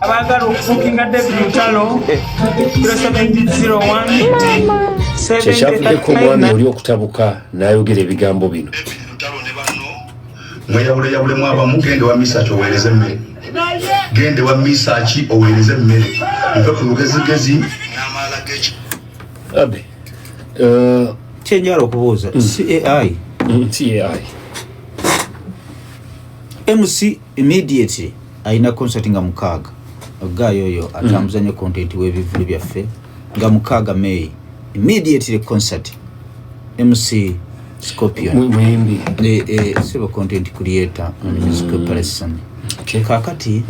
abagala okubukinga David Lutalo 0701 kyekyavuddeko omwami oli okutabuka n'ayogera ebigambo bino. mweyawuleyawulemu abamu gende wa misaki oweereze emmere gende wa misaki oweereze emmere nve ku lugezigezi n'amaala g'eki abe kyenjala okubuuza CAI MC immediately alina concert nga mukaaga ogaayo oyo atambuza nnyo content w'ebivulu byaffe nga mukaaga May immediately concert MC Scorpion mwimbi siba content creator and musical person. Kakati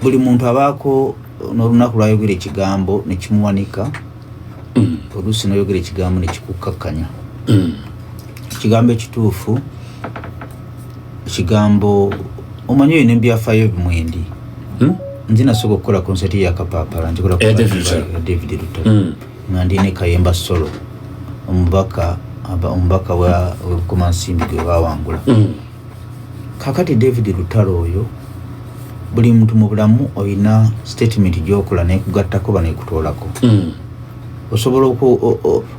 buli muntu abaako n'olunaku lwayogera ekigambo nekimuwanika oluusi n'ayogera ekigambo nekikukkakanya ekigambo ekituufu ekigambo omanyi oyo n'ebyafaayo ebimwendi nze nasooka okukola konsati ya Kapapala njikola David Lutalo nga ndi ne Kayemba Solo omubaka wa Komansimbi gwe bawangula kakati David Lutalo oyo buli muntu mu bulamu olina statement gy'okola n'ekugattako banekutoolako osobola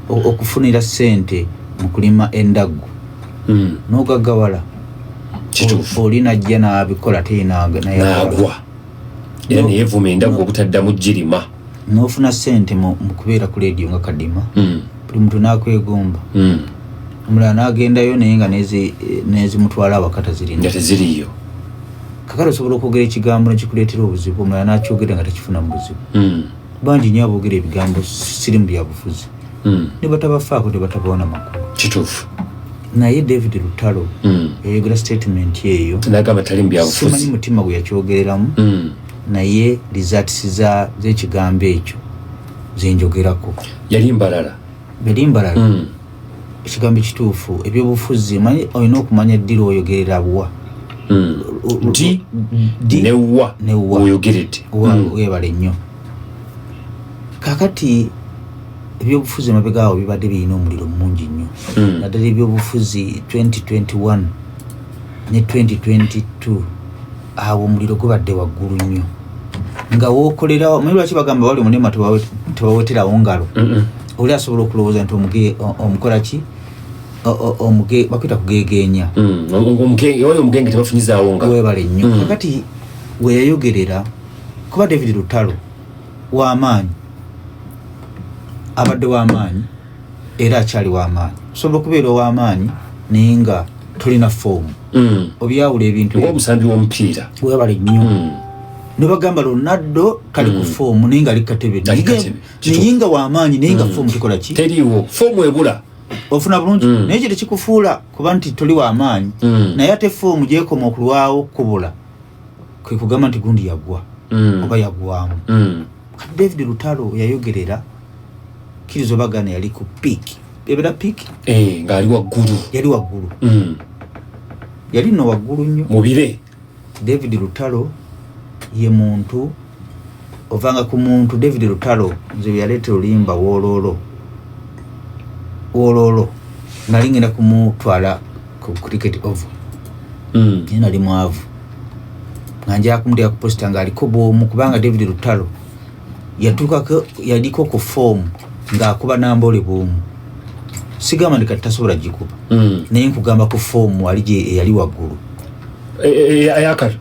okufunira ssente mu kulima endagu n'ogaggawala olina ajja n'abikola n'agwa era neyeevuma endagu obutaddamu girima n'ofuna ssente mu kubeera ku leediyo nga Kadima buli muntu n'akwegomba omulala n'agendayo naye nga nezimutwala awakata teziriyo kakati osobola okwogera ekigambo nekikuleetera obuzibu omulala n'akyogera nga tekifuna mu buzibu bangi nnyo aboogera ebigambo siri mu byabufuzi ne batabafaako tebatabawona makulu kituufu naye David Lutalo yayogera statement eyo nagamba tali mu byabufuzi simanyi mutima gwe yakyogereramu naye results z'ekigambo ekyo zenjogerako yali mbalala ekigambo ekituufu ebyobufuzi manyi olina okumanya ddira oyogerera bwa newa oyogeredde webale nnyo kakati ebyobufuzi emabega awo bibadde birina omuliro mungi nnyo naddala ebyobufuzi 2021 ne 2022 awo omuliro gubadde waggulu nnyo nga wookolera manyi lwaki bagamba bali munema tebaweterawo ngalo oli asobola okulowooza nti omukola ki bakwita kugegeenya oyo omugenge tebafunyizaawo nga webale nnyo kakati weyayogerera kuba David Lutalo w'amaanyi abadde w'amaanyi era akyali w'amaanyi osobola okubeera ow'amaanyi naye nga tolina foomu obyawula ebintu omusambi w'omupiira webale nnyo ne bagamba Ronaldo kali ku foomu naye nga ali katebe naye nga w'amaanyi naye nga foomu kikola ki teriiwo foomu ebula ofuna bulungi naye kye tekikufuula kuba nti toli w'amaanyi naye ate foomu gyekoma okulwawo kubula kwe kugamba nti gundi yagwa oba yagwamu kati David Lutalo yayogerera kirizo bagana yali ku piiki ebera piiki ng'ali waggulu yali no waggulu nnyo mubire David Lutalo ye muntu ovanga ku muntu David Lutalo nze yaleeta olimba wololo nali ngenda kumutwala ku cricket over ye nali mwavu nga nja kumutera ku posta nga aliko bwomu kubanga David Lutalo yatuukako yaliko ku foomu ng'akuba nambole bwomu sigamba ndi kati tasobola gikuba naye nkugamba ku foomu ali gye eyali waggulu ayakala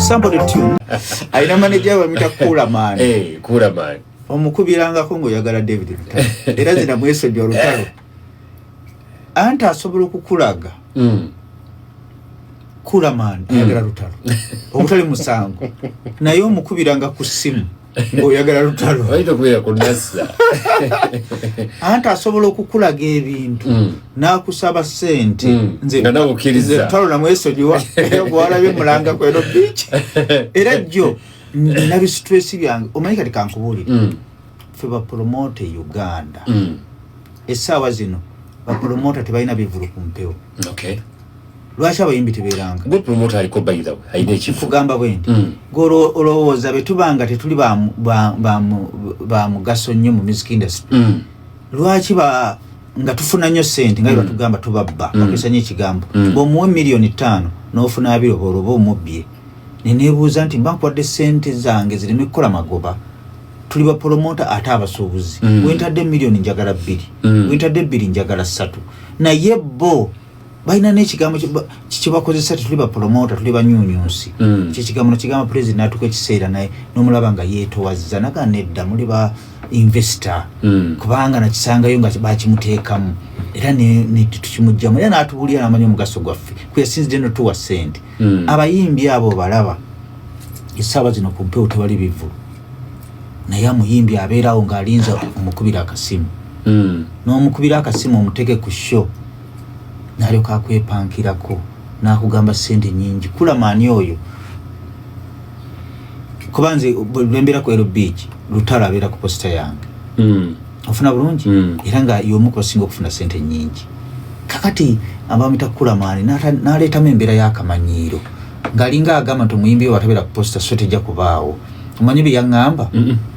somebody tune alina manager we mita Kulaman Kulaman omukubirangako ng'oyagala David Lutalo era zina mwesoja Lutalo anti asobola okukulaga Kulaman ayagala Lutalo obutali musango naye omukubiranga ku ssimu ng'oyagala Lutalo oyinza okubeera ku nassa anti asobola okukulaga ebintu n'akusaba ssente nga nawe okkiriza Lutalo namwesojiwa gwalabye mulanga kweno biiki era jjo nina bisitresi byange omanyi kati kankubuulire ffe bapromote Uganda essaawa zino bapromota tebalina bivulu ku mpewo lwaki abayimbi tebeeranga gwe promoter aliko by the way ayina ekifu kugamba bwendi olowooza bwe tubanga tetuli ba mugaso nnyo mu music industry lwaki nga tufuna nnyo ssente nga batugamba tubabba bakwesanya ekigambo bw'omuwa miliyoni 5 n'ofuna abiri oba omubbye neneebuuza nti bankwadde ssente zange zireme kukola magoba tuli bapromota ate abasuubuzi wentadde miliyoni njagala 2 wentadde 2 njagala 3 naye bo balina n'ekigambo kibakozesa tuli bapromota tuli banyunyusi kyekigambo nakigamba president natuka ekiseera naye n'omulaba nga yeetowazza naga nedda muli ba investor kubanga nakisangayo nga bakimuteekamu era tukimugjamu era n'atubulira n'amanya omugaso gwaffe kweyasinzidde no tuwa ssente abayimbi abo balaba essaawa zino ku mpewo tewali bivulu naye amuyimbi abeerawo ng'alinza omukubira akasimu n'omukubira akasimu omuteke ku show n'alyoka akwepankirako n'akugamba ssente nnyingi kulamaani oyo kuba nze bwembeera ku beach Lutalo abeera ku posita yange ofuna bulungi era nga y'omu kusinga okufuna ssente nnyingi kakati abamita kulamaani n'aleetamu embeera y'akamanyiiro ng'alinga agamba nti omuyimbi we watabeera ku posita so tejja kubaawo omanyi bye yaŋŋamba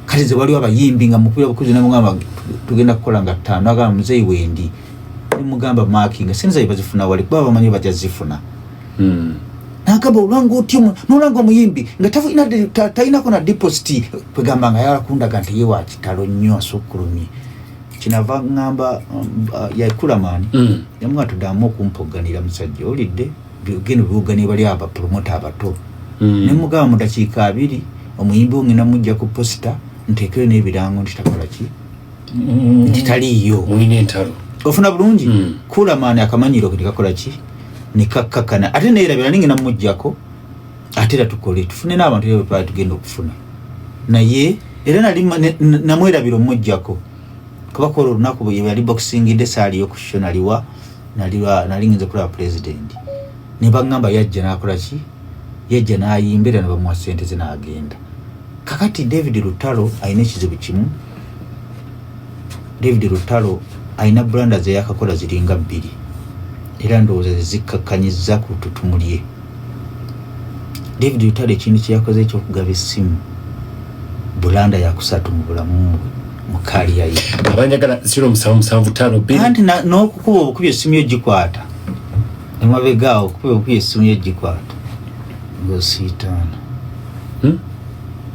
kati ze waliwo abayimbi nga mukubira bukuzi namugamba tugenda kukola nga 5 agamba muzeeyi wendi nimugamba marking ssente zaye bazifuna wali kuba bamanyi bajja zifuna nakaba olwanga otyo nolanga omuyimbi nga talinako na deposit kwegamba nga yalakundaga nti ye wakitalo nnyo asukkulumye kinava ŋŋamba yakulamaani yamuga tuddamu okumpoganira musajja olidde geno biwugani bali abapromota abato nemugamba mu dakiika 2 omuyimbi ongenda mujja ku posita nteekere n'ebirango nti takola ki nti taliiyo mulina entalo ofuna bulungi kulamaani akamanyiiro ke tikakola ki nikakkakana ate neerabira ningena mujjako ate era tukole tufune n'abantu era bwe tugenda okufuna naye era namwerabira omujjako kuba kola olunaku bwe yali boxingidde saaliyo ku sho nalingenze kulaba pulezidenti ne baŋŋamba yajja n'akola ki yajja n'ayimba era ne bamuwa ssente ze n'agenda kakati David Lutalo alina ekizibu kimu David Lutalo alina branda ze yakakola ziringa 2 era ndowooza zikkakkanyizza ku tutumu lye David Lutalo ekintu kyeyakoze ekyokugaba essimu bulanda yakusatu mu bulamu mu kaliya ye abanjagala 0775 anti n'okukuba obukubi essimu yogikwata emabegaawo okukuba obukubi essimu yogikwata ng'osiitaana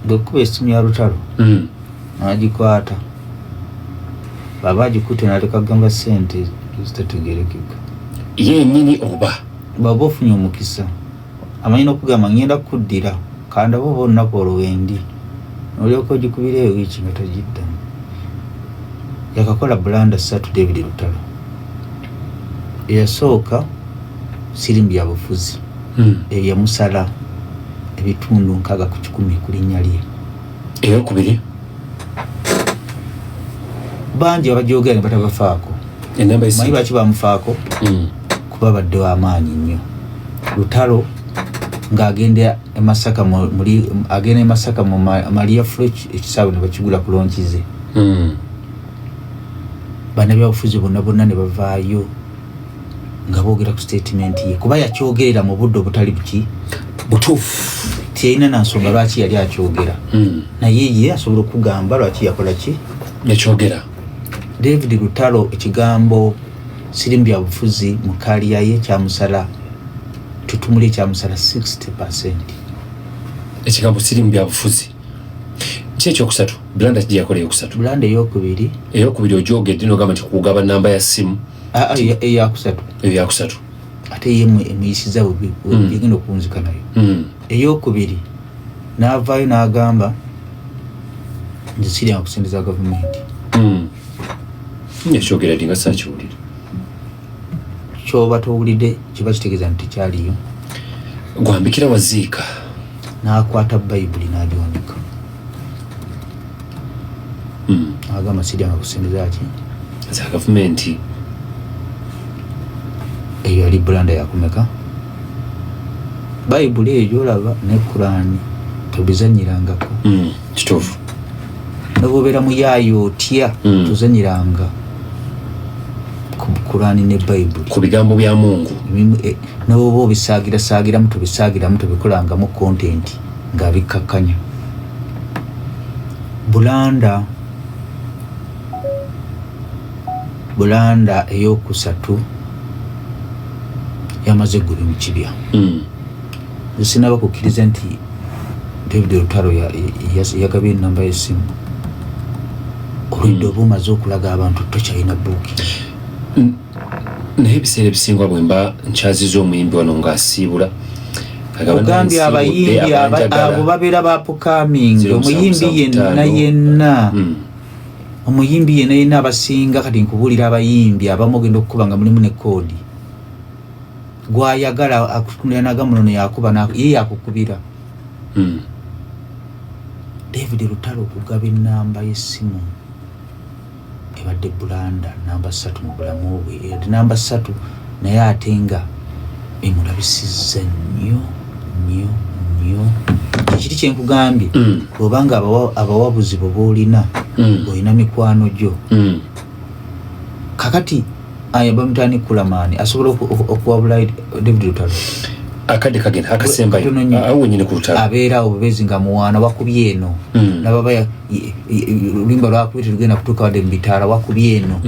bwekuba essimu ya Lutalo n'agikwata baba agikutte n'aleka gamba ssente zitategerekeka yennyini oba baba ofunye omukisa amanyi n'okugamba ngenda kuddira kanda bo olunaku olwendi olyoka ogikubira ewiiki nga togiddamu yakakola bulanda 3 David Lutalo eyasooka sirimbi ya bufuzi eyamusala ebitundu 6 ku 10 ku linnya lye eyokubiri bangi abajogera ne batabafaako enamba manyi lwaki bamufaako kuba badde w'amaanyi nnyo Lutalo ng'agenda e Masaka mu Maria Fletch ekisaawe ne bakigula ku lonkize bannabyabufuzi bonna ne bavaayo nga boogera ku statement ye kuba yakyogerera mu budde obutali butuufu tiyalina nansonga lwaki yali akyogera naye ye asobola okugamba lwaki yakola ki yakyogera David Lutalo ekigambo sirimbi ya bufuzi mu kaliya ye kyamusala tutumuli kyamusala 60%. Ekigambo sirimbi ya bufuzi kye ekyokusatu Blanda kijja yakola eyokusatu Blanda eyokubiri ojoogedde n'ogamba nti kugaba namba ya simu eyakusatu ate ye emuyisiza bwegenda okunzika nayo eyokubiri n'avaayo n'agamba nze sirya kusendeza gavumenti yakyogera ddi nga saakiwulira kyoba towulidde kiba kitegeeza nti tekyaliyo gwambikira waziika n'akwata bayibuli n'agiwanika agamba sirya nga kusendeza ki za gavumenti eyo yali Blanda yakumeka bayibuli eyo gyolaba ne Kurani tobizanyirangako kituufu nobobeera muyaayo otya tozanyiranga ku Kurani ne bayibuli ku bigambo bya Mungu noboba obisaagirasaagiramu tobikolangamu content nga bikakkanya Bulanda eyokusatu yamaze guli mu kibya. Sinaba kukkiriza nti David Lutalo yagabye namba y'essimu. Oludde oba omaze okulaga abantu tokyalina buuki. Naye ebiseera ebisinga bwemba nkyaziza omuyimbi wano ng'asiibula ogambye abayimbi abo babeera bapukamingi omuyimbi yenna abasinga kati nkubuulira abayimbi abamu ogenda okukuba nga mulimu ne koodi gwayagala akutunira nagamunono yakuba ye yakukubira. David Lutalo okugaba ennamba y'essimu ebadde Bulanda namba 3 mu bulamu bwe yadde namba 3 naye ate nga emulabisizza nnyo ekiri kyenkugambye bw'obanga abawabuzi bwe boolina olina mikwano gyo kakati bamutani Kulamaani asobola okuwabula David Lutalo akadde kagenda akasembayo awo nyine ku Lutalo abeera obubezi nga muwaana wakubye eno nababa lulimba lwakubite lugenda kutuuka wadde mu bitaala wakubye eno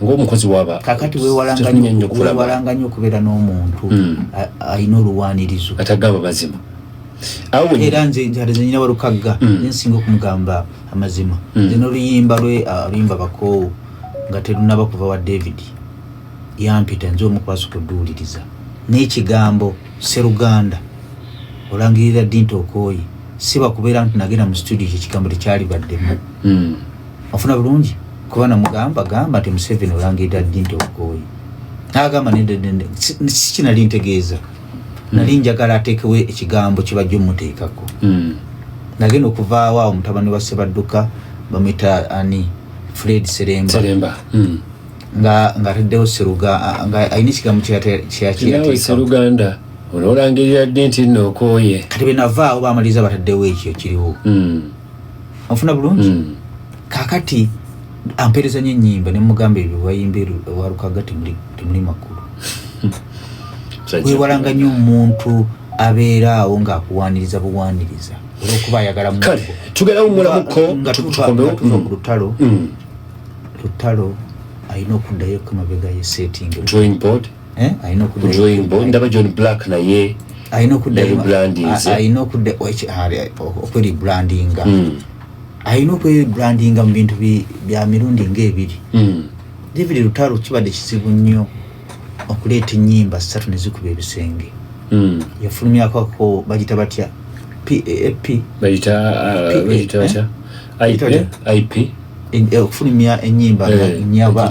ng'omukozi waba kakati weewalanga nnyo okubeera n'omuntu alina oluwaanirizo atagamba mazima era nze nyina walukagga nsinga okumugamba amazima nze n'oluyimba oluyimba bakoowu nga terunaba kuva wa David yampita nze omukwasa okuduuliriza n'ekigambo Sseruganda olangirira Dinto Okoye siba kubeera nti nagenda mu studio ekyo ekigambo tekyali baddemu ofuna bulungi kuba namugamba gamba nti Museveni olangirira Dinto Okoye n'agamba sikinali ntegeeza nali njagala ateekewo ekigambo kibajja omuteekako nagenda okuvaawo awo mutabani wa Ssebadduka bamwita ani Fred Seremba nga ataddewo nga alina ekigambo Sseruganda ololangirira Dinto Okoye kati bwe navaawo baamaliza bataddewo ekyo kiriwo ofuna bulungi kakati ampeereza nnyo ennyimba ne mugamba ebyo wayimba walukaga temuli makulu weewalanga nnyo omuntu abeeraawo ng'akuwaaniriza buwaaniriza olw'okuba ayagala kale tugerawo mulamuko Lutalo Lutalo alina okuddayo kumabega ye setting drawing board alina okuddayo drawing board ndaba John Black naye alina okuddayo alina okweribrandinga alina okweribrandinga mu bintu bya mirundi ng'ebiri. David Lutalo kibadde kizibu nnyo okuleeta ennyimba 3 ne zikuba ebisenge. Yafulumyako bagita batya IP okufulumya ennyimba nyaba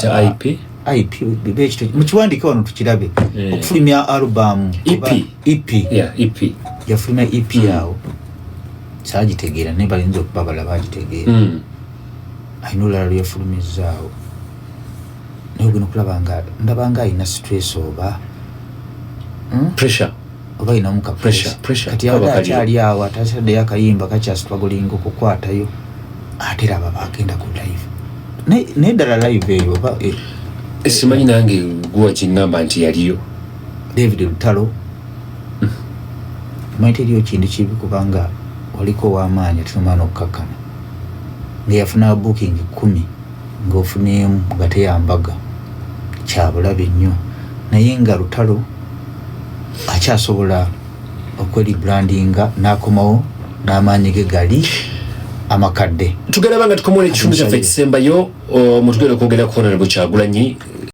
IP mu kiwandiike wano tukirabe okufulumya album EP yafulumya EP yawo saagitegeera naye balinza okuba balaba agitegeera alina olulala lweyafulumizaawo naye ogenda okulaba nga ndaba nga alina stress oba pressure oba alinamu ka pressure kati yabadde akyali awo atasaddeyo akayimba kakyasitwagolinga okukwatayo ate raba bagenda ku live naye ddala live eyo oba simanyi nange guwa kingamba nti yaliyo David Lutalo manyi teriyo kintu kibi kubanga waliko ow'amaanyi tunomaana okukakkana ngeyafuna booking 10 ng'ofuneemu nga teyambaga kyabulabe nnyo naye nga Lutalo akyasobola okweribrandinga n'akomawo n'amaanyi ge gali amakadde tugeraba nga tukomola ekitundu kyaffe ekisembayo mutugenda okwogera ku Honorable Kyagulanyi